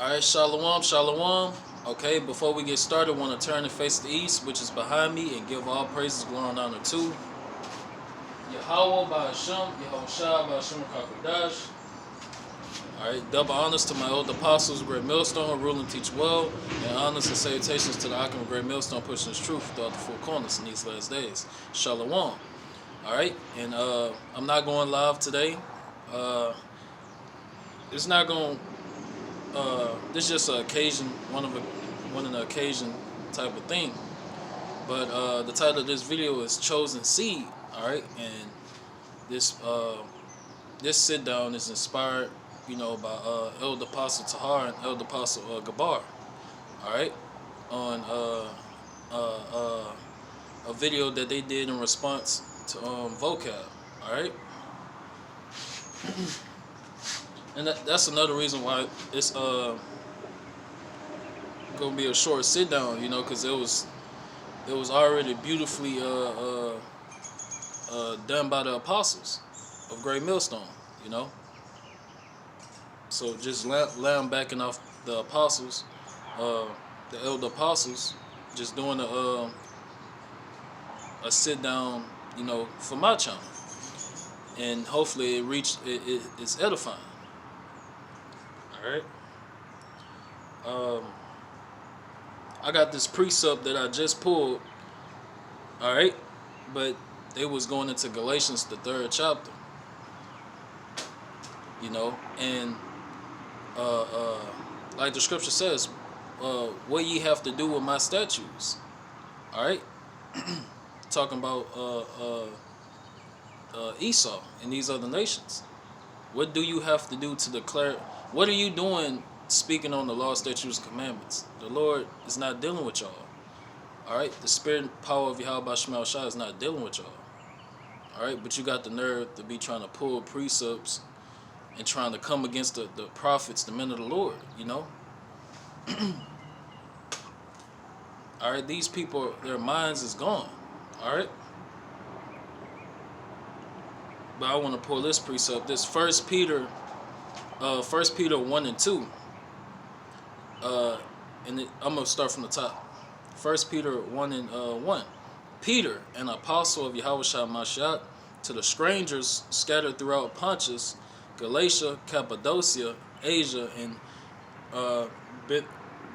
Alright, shalom, shalom. Okay, before we get started, I want to turn and face the east, which is behind me, and give all praises, glory, and honor to Yahweh by Hashem, Yehoshua by Hashem Kakadash. Alright, double honors to my old apostles, Great Millstone, rule and teach well, and honors and salutations to the Akim of Great Millstone, pushing his truth throughout the four corners in these last days. Shalom. Alright, and I'm not going live today. It's not going. This is just an occasion, one of the occasion type of thing. But the title of this video is Chosen Seed. All right, and this sit down is inspired, by Elder Apostle Tahar and Elder Apostle Gabar. All right, on a video that they did in response to vocab. All right. And that's another reason why it's gonna be a short sit down, because it was already beautifully done by the apostles of Great Millstone, So just laying backing off the apostles, the elder apostles, just doing a sit down, for my channel, and hopefully it's edifying. Alright. I got this precept that I just pulled. Alright. But they was going into Galatians, the 3rd chapter. And like the scripture says, what ye have to do with my statutes. Alright. Talking about Esau and these other nations. What do you have to do to declare? What are you doing speaking on the law, statutes, commandments? The Lord is not dealing with y'all. Alright? The spirit and power of Yahweh Shema Shai is not dealing with y'all. Alright? But you got the nerve to be trying to pull precepts and trying to come against the prophets, the men of the Lord, Alright? These people, their minds is gone. Alright? But I want to pull this precept. This 1 Peter 1 and 2. I'm going to start from the top. 1 Peter 1 and 1. Peter, an apostle of Yahweh Mashiach, to the strangers scattered throughout Pontus, Galatia, Cappadocia, Asia, and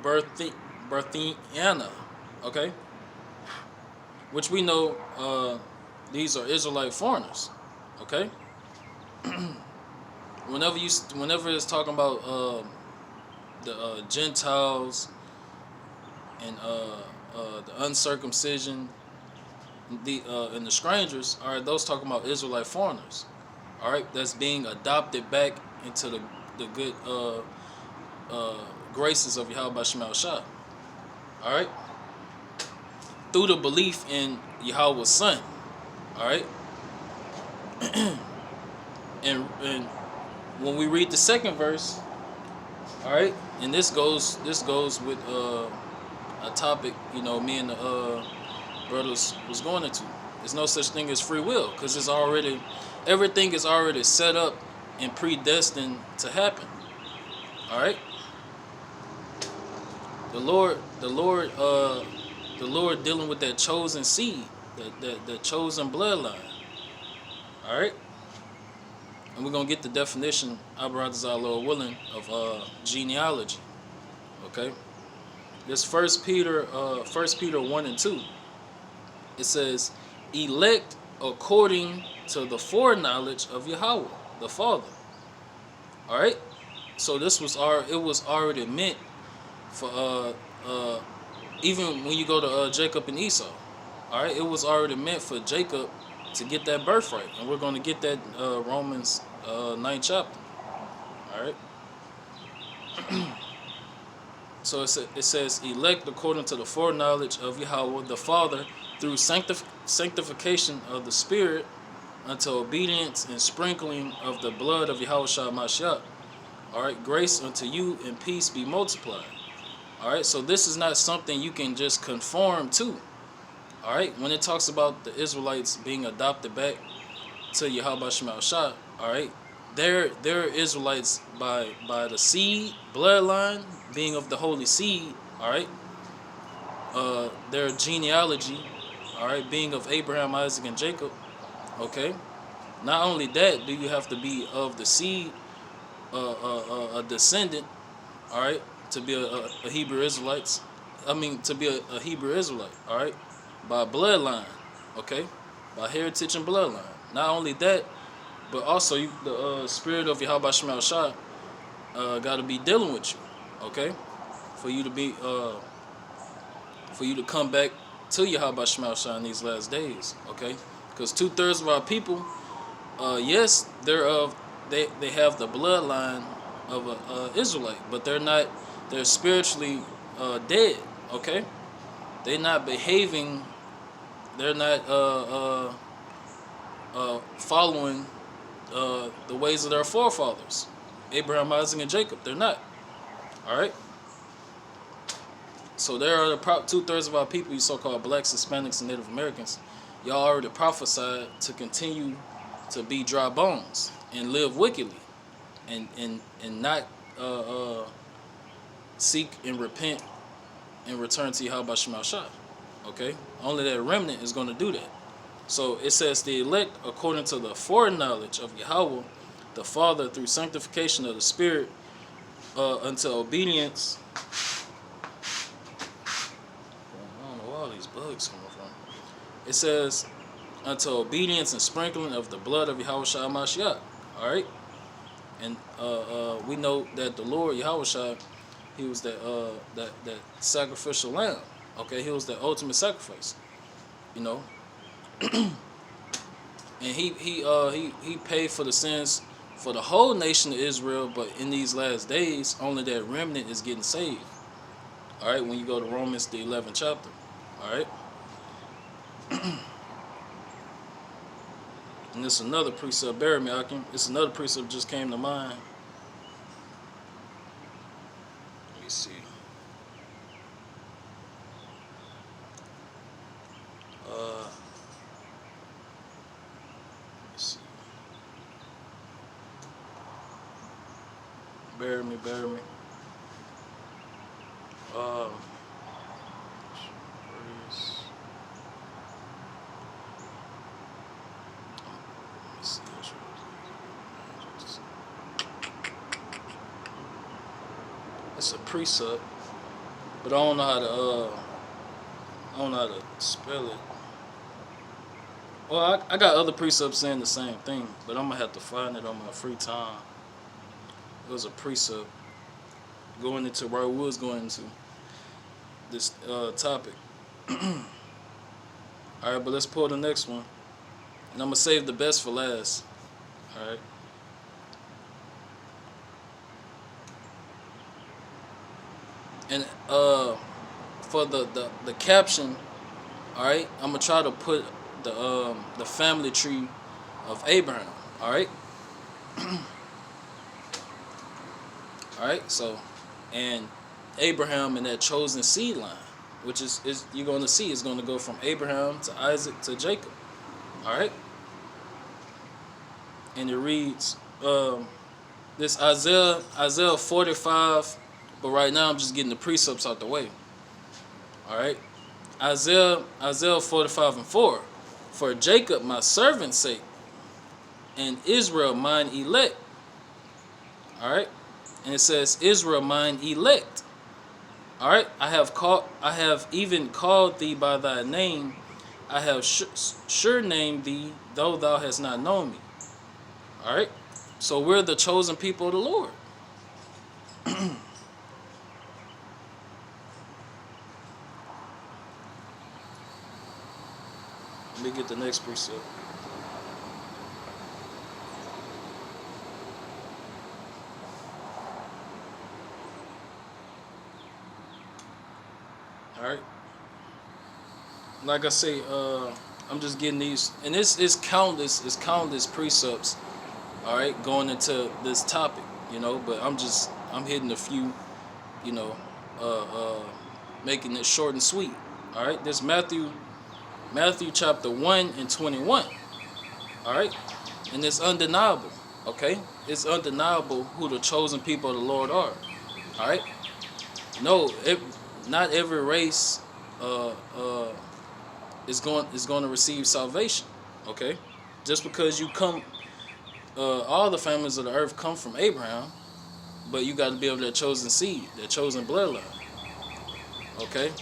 Bithynia. Okay? Which we know these are Israelite foreigners. Okay? Whenever it's talking about the Gentiles and the uncircumcision, and the strangers, all right, those talking about Israelite foreigners, all right, that's being adopted back into the good graces of Yahweh Shema Shai, all right, through the belief in Yahweh's Son, all right, and when we read the second verse, all right, and this goes with a topic, me and the brothers was going into. There's no such thing as free will, because everything is already set up and predestined to happen. All right. The Lord dealing with that chosen seed, that chosen bloodline. All right. And we're going to get the definition, Abarazah, Lord willing, of genealogy. Okay? This 1 Peter 1 and 2. It says, elect according to the foreknowledge of Yahweh, the Father. Alright? So it was already meant for, even when you go to Jacob and Esau. Alright? It was already meant for Jacob to get that birthright, and we're going to get that Romans 9th chapter. All right. So it says, elect according to the foreknowledge of Yahweh the Father through sanctification of the Spirit unto obedience and sprinkling of the blood of Yahweh Shai Mashiach. All right. Grace unto you and peace be multiplied. All right. So this is not something you can just conform to. All right, when it talks about the Israelites being adopted back to Yahweh Shema Shai, all right, they're Israelites by the seed bloodline being of the holy seed. All right, their genealogy, all right, being of Abraham, Isaac, and Jacob. Okay. Not only that, do you have to be of the seed, a descendant, all right, to be a Hebrew Israelites. I mean, to be a Hebrew Israelite, all right, by bloodline, okay, by heritage and bloodline. Not only that, but also the spirit of Yahweh Shema Shah got to be dealing with you, okay, for you to be for you to come back to Yahweh Shema Shah in these last days, okay, because 2/3 of our people, yes, they have the bloodline of a Israelite, but they're not. They're spiritually dead. Okay, they're not behaving. They're not following the ways of their forefathers, Abraham, Isaac, and Jacob. They're not. All right. So there are the 2/3 of our people, you so-called blacks, Hispanics, and Native Americans. Y'all already prophesied to continue to be dry bones and live wickedly, and not seek and repent and return to Yahweh Shema Shah. Okay? Only that remnant is going to do that. So it says the elect according to the foreknowledge of Yahweh, the Father, through sanctification of the Spirit, unto obedience. I don't know where all these bugs coming from. It says unto obedience and sprinkling of the blood of Yahweh Shah Mashiach. All right? And we know that the Lord Yahweh Shah, he was that sacrificial lamb. Okay, he was the ultimate sacrifice. You know, and he paid for the sins for the whole nation of Israel. But in these last days, only that remnant is getting saved. All right, when you go to Romans the 11th chapter. All right, and this is another precept. Bear me, Akim. It's another precept just came to mind. Let me see. Let's see. Bear me. Where is- let me see. It's a precept, but I don't know how to spell it. Well, I got other precepts saying the same thing, but I'm gonna have to find it on my free time. It was a precept going into where I was going into this topic. All right, but let's pull the next one, and I'm gonna save the best for last. All right. And for the caption, all right, I'm gonna try to put the family tree of Abraham. All right. All right. So, and Abraham in that chosen seed line, which is you're going to see is going to go from Abraham to Isaac to Jacob. All right. And it reads this Isaiah 45. But right now I'm just getting the precepts out the way. All right. Isaiah 45:4. For Jacob my servant's sake, and Israel mine elect. All right. And it says Israel mine elect. All right. I have even called thee by thy name. I have sure named thee, though thou hast not known me. All right. So we're the chosen people of the Lord. Let me get the next precept. All right. Like I say, I'm just getting these, and it's countless precepts. All right, going into this topic, you know, but I'm hitting a few, you know, making it short and sweet. All right, this Matthew chapter 1 and 21. All right, and it's undeniable. Okay, it's undeniable who the chosen people of the Lord are. All right, no, not every race uh, uh, is going to receive salvation. Okay, just because you come, all the families of the earth come from Abraham, but you got to be of that chosen seed, that chosen bloodline. Okay,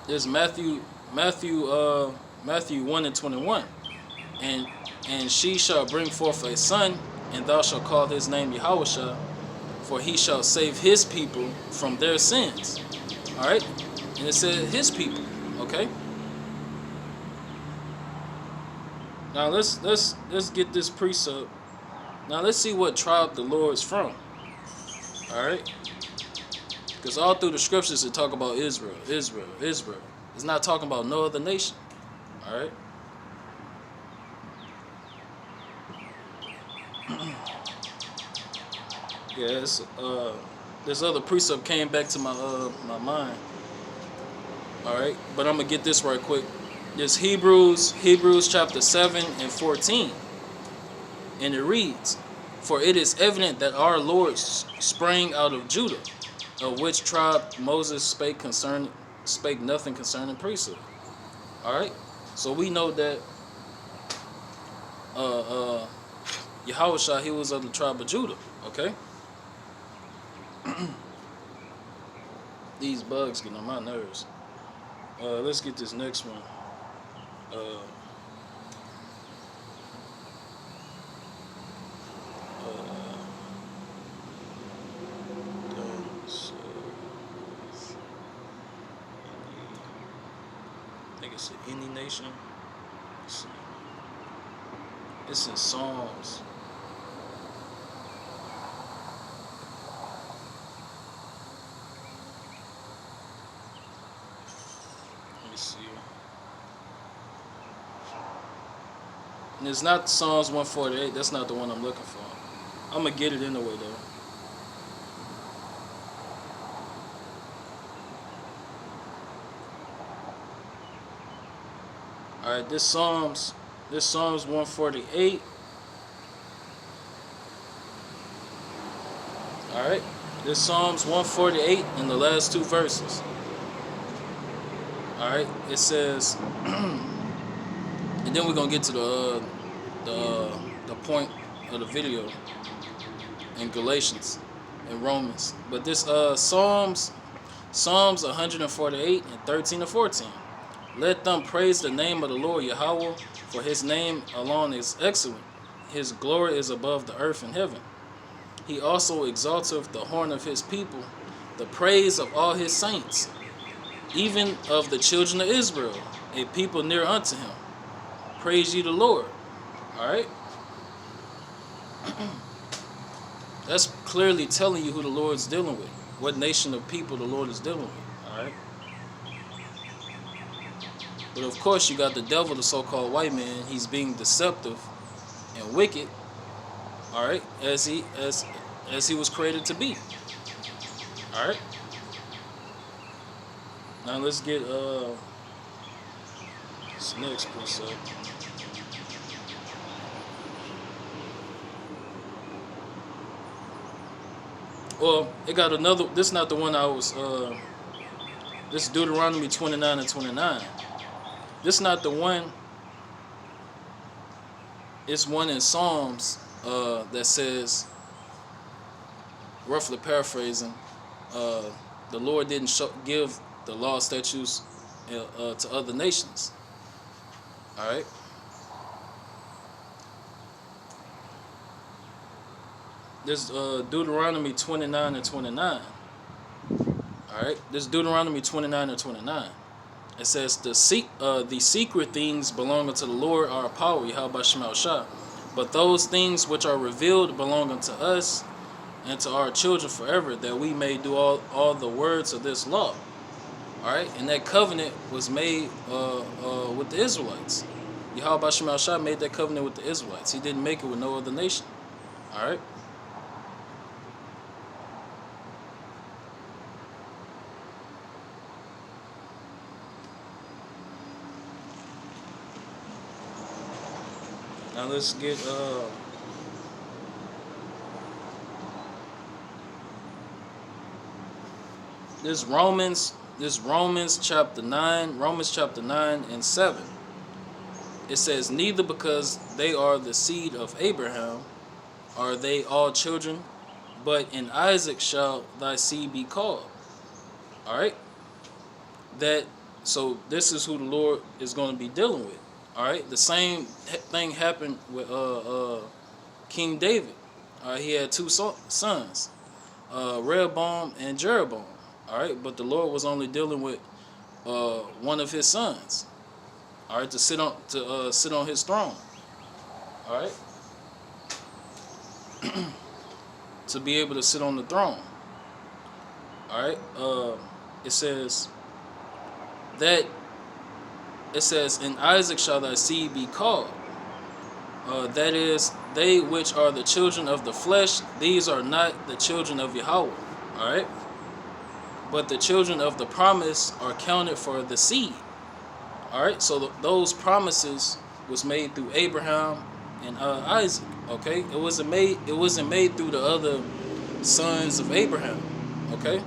there's Matthew 1:21, and she shall bring forth a son, and thou shalt call his name Yahushua, for he shall save his people from their sins. All right, and it said his people. Okay. Now let's get this precept. Now let's see what tribe the Lord's from. All right, because all through the scriptures it talk about Israel, Israel, Israel. It's not talking about no other nation. All right. Yes. This other precept came back to my mind. All right, but I'm gonna get this right quick. There's Hebrews chapter 7:14, and it reads, "For it is evident that our Lord sprang out of Judah, of which tribe Moses spake nothing concerning priesthood." All right, so we know that Yahushua, he was of the tribe of Judah. Okay, these bugs getting on my nerves. Let's get this next one. I think it's any nation. Let's see. It's in Psalms. Let me see. And it's not Psalms 148. That's not the one I'm looking for. I'm gonna get it anyway though. All right, this Psalms 148. All right, this Psalms 148 in the last two verses. All right, it says, and then we're gonna get to the point of the video in Galatians and Romans. But this Psalms 148 and 13 to 14. Let them praise the name of the Lord Yahweh, for his name alone is excellent. His glory is above the earth and heaven. He also exalteth the horn of his people, the praise of all his saints, even of the children of Israel, a people near unto him. Praise ye the Lord. All right. That's clearly telling you who the Lord's dealing with, what nation of people the Lord is dealing with. All right. But of course, you got the devil, the so-called white man. He's being deceptive and wicked. All right, as he was created to be. All right. Now let's get this next precept. Well, it got another. This is not the one I was. This is Deuteronomy 29 and 29. This is not the one. It's one in Psalms that says, roughly paraphrasing, the Lord didn't give the law, statutes to other nations. All right. This Deuteronomy 29 and 29. All right. This Deuteronomy 29 and 29. It says, the secret things belonging to the Lord are a power, Yahweh Shema Shah. But those things which are revealed belong unto us and to our children forever, that we may do all the words of this law. All right, and that covenant was made with the Israelites. Yahweh Shema Shah made that covenant with the Israelites. He didn't make it with no other nation. All right. Now let's get this Romans chapter 9, Romans chapter 9 and 7. It says, neither because they are the seed of Abraham are they all children, but in Isaac shall thy seed be called. All right? So this is who the Lord is going to be dealing with. All right? The same thing happened with King David. He had two sons, Rehoboam and Jeroboam. All right? But the Lord was only dealing with one of his sons. All right, to sit on his throne. All right, to be able to sit on the throne. All right, it says, in Isaac shall thy seed be called. That is, they which are the children of the flesh, these are not the children of Yahweh. All right, but the children of the promise are counted for the seed. All right, so those promises was made through Abraham and Isaac. Okay, it wasn't made through the other sons of Abraham. Okay,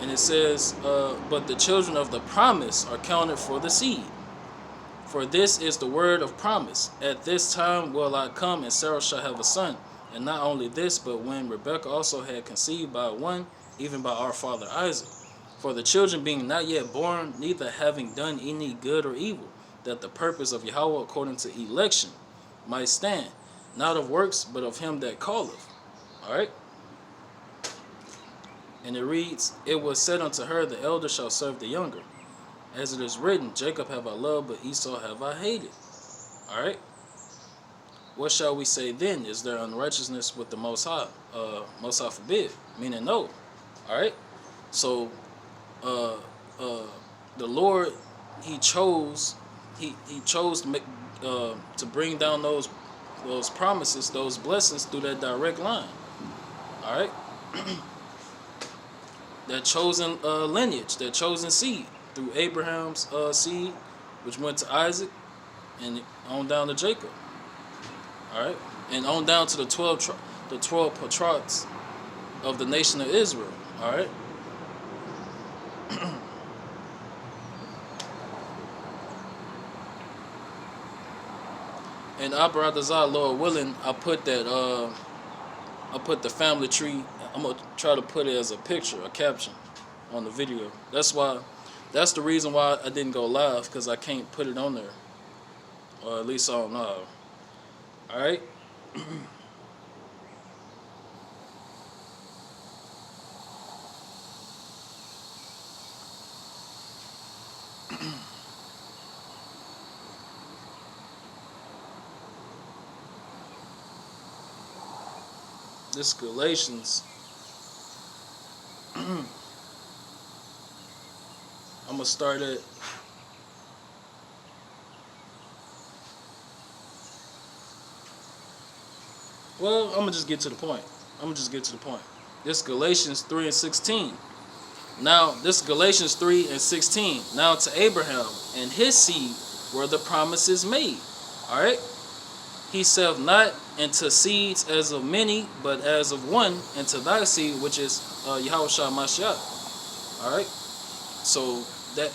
and it says, but the children of the promise are counted for the seed. For this is the word of promise. At this time will I come, and Sarah shall have a son. And not only this, but when Rebekah also had conceived by one, even by our father Isaac. For the children being not yet born, neither having done any good or evil, that the purpose of Yahweh according to election might stand, not of works, but of him that calleth. Alright? And it reads, it was said unto her, the elder shall serve the younger. As it is written, Jacob have I loved, but Esau have I hated. Alright? What shall we say then? Is there unrighteousness with the Most High? Most High forbid. Meaning no. Alright? So, the Lord, He chose to make, to bring down those promises, those blessings through that direct line. Alright? That chosen lineage, that chosen seed, through Abraham's seed, which went to Isaac, and on down to Jacob. Alright? And on down to the 12 patriarchs of the nation of Israel. Alright? And Abaradazah, Lord willing, I put the family tree. I'm gonna try to put it as a picture, a caption on the video. That's the reason why I didn't go live, because I can't put it on there. Or at least I don't know. Alright? This Galatians. I'm gonna start at well, I'm gonna just get to the point. This Galatians 3 and 16. Now, this Galatians 3 and 16. Now to Abraham and his seed were the promises made. Alright? He saith not into seeds as of many, but as of one, into thy seed, which is Yahushua Mashiach. Alright? So that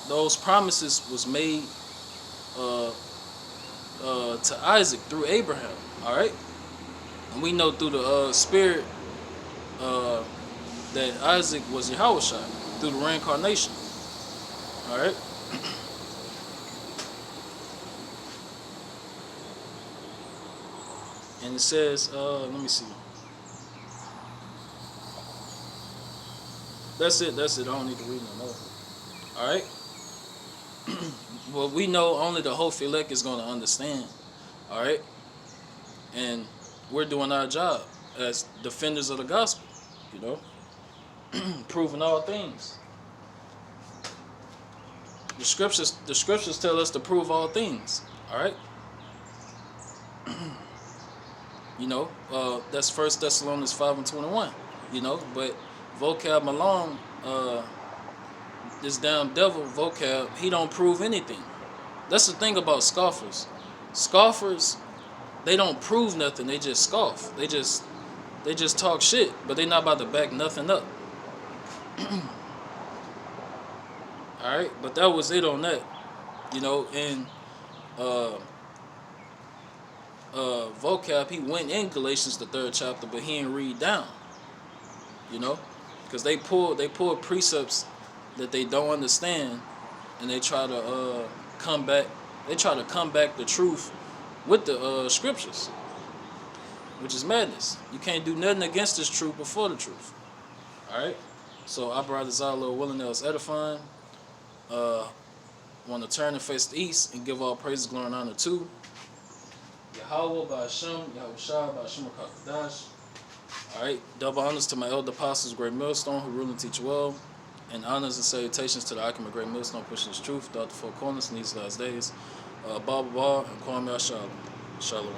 those promises was made to Isaac through Abraham. Alright? And we know through the spirit that Isaac was Yahushua through the reincarnation. Alright? And it says, let me see. That's it. I don't need to read no more. Alright? Well, we know only the whole Philek is going to understand. Alright? And we're doing our job as defenders of the gospel. You know? Proving all things. The scriptures tell us to prove all things. Alright? You know, that's 1 Thessalonians 5 and 21. You know, but vocab Malone this damn devil vocab, he don't prove anything. That's the thing about scoffers. Scoffers, they don't prove nothing. They just scoff. They just talk shit, but they not about to back nothing up. All right, but that was it on that. You know, and vocab, he went in Galatians the 3rd chapter, but he didn't read down. You know, because they pull precepts that they don't understand, and they try to come back. They try to come back the truth with the scriptures, which is madness. You can't do nothing against this truth before the truth. All right. So I brought this out a little willing that was edifying. Want to turn and face the east and give all praises, glory, and honor to Yahweh by Hashem, Yahweh Shai by Hashem Kakadash. Alright, double honors to my elder apostles, Great Millstone, who rule and teach well, and honors and salutations to the Akim of Great Millstone, pushing his truth throughout the four corners in these last days. Baba and Kwame Shalom. Shalom.